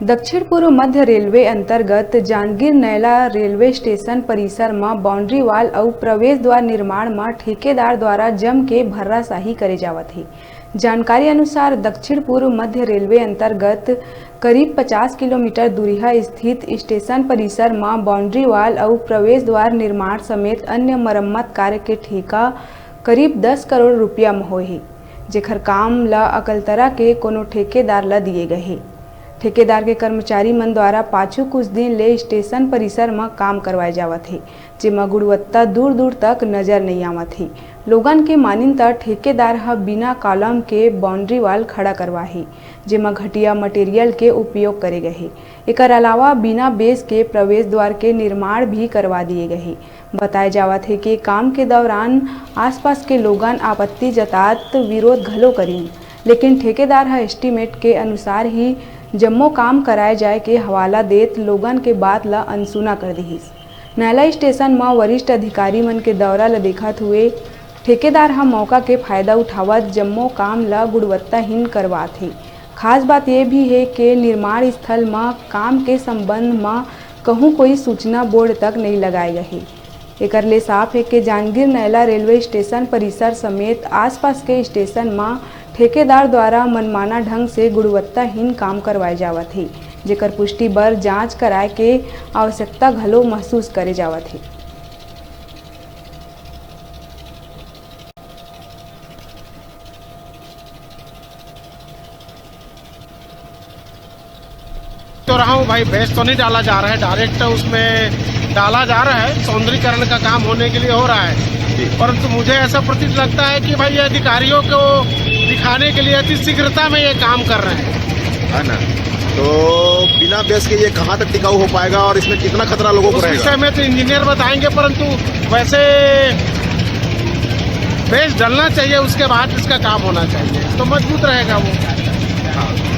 दक्षिण पूर्व मध्य रेलवे अंतर्गत जांजगीर नैला रेलवे स्टेशन परिसर में बाउंड्री वाल और प्रवेश द्वार निर्माण में ठेकेदार द्वारा जम के भर्राशाही करे जावत है। जानकारी अनुसार दक्षिण पूर्व मध्य रेलवे अंतर्गत करीब 50 किलोमीटर दूरिया स्थित स्टेशन परिसर में बाउंड्री वाल और प्रवेश द्वार निर्माण समेत अन्य मरम्मत कार्य के ठेका करीब 10 करोड़ रुपया में होए है, जेकर काम ला अकलतरा के कोनो ठेकेदार ला दिए गए है। ठेकेदार के कर्मचारी मन द्वारा पाछू कुछ दिन ले स्टेशन परिसर में काम करवाए जावत है, जेमा गुणवत्ता दूर दूर तक नजर नहीं आवत है। लोगन के मानिन त ठेकेदार ह बिना कॉलम के बाउंड्री वाल खड़ा करवाही, जेमा घटिया मटेरियल के उपयोग करे गए है। एकर अलावा बिना बेस के प्रवेश द्वार के निर्माण भी करवा दिए गए है। बताया जावत है कि काम के दौरान आसपास के लोगन आपत्ति जतात विरोध घलो करीन, लेकिन ठेकेदार ह एस्टीमेट के अनुसार ही जम्मो काम कराए जाए के हवाला देत लोगन के बात ला अनसुना कर दिहिस। नैला स्टेशन में वरिष्ठ अधिकारी मन के दौरा ला देखत हुए ठेकेदार हा मौका के फायदा उठावत जम्मो काम ला गुणवत्ताहीन करवात है। खास बात यह भी है कि निर्माण स्थल में काम के संबंध में कहूँ कोई सूचना बोर्ड तक नहीं लगाए गए। एकर ले साफ है कि जांजगीर नैला रेलवे स्टेशन परिसर समेत आसपास के स्टेशन में ठेकेदार द्वारा मनमाना ढंग से गुणवत्ताहीन काम करवाए जावत है, जेकर पुष्टि बर जांच कराए के आवश्यकता घलो महसूस करे जावत है। तो रहा हूँ भाई, बेस तो नहीं डाला जा रहा है, डायरेक्ट उसमें डाला जा रहा है, सौंदर्यीकरण का काम होने के लिए हो रहा है। परंतु मुझे ऐसा प्रतीत लगता है कि भाई ये अधिकारियों को दिखाने के लिए अति शीघ्रता में ये काम कर रहे हैं, है ना। तो बिना बेस के ये कहाँ तक टिकाऊ हो पाएगा और इसमें कितना खतरा लोगों को रहेगा? उस विषय में तो इंजीनियर बताएंगे, परंतु वैसे बेस डलना चाहिए, उसके बाद इसका काम होना चाहिए तो मजबूत रहेगा वो। हाँ।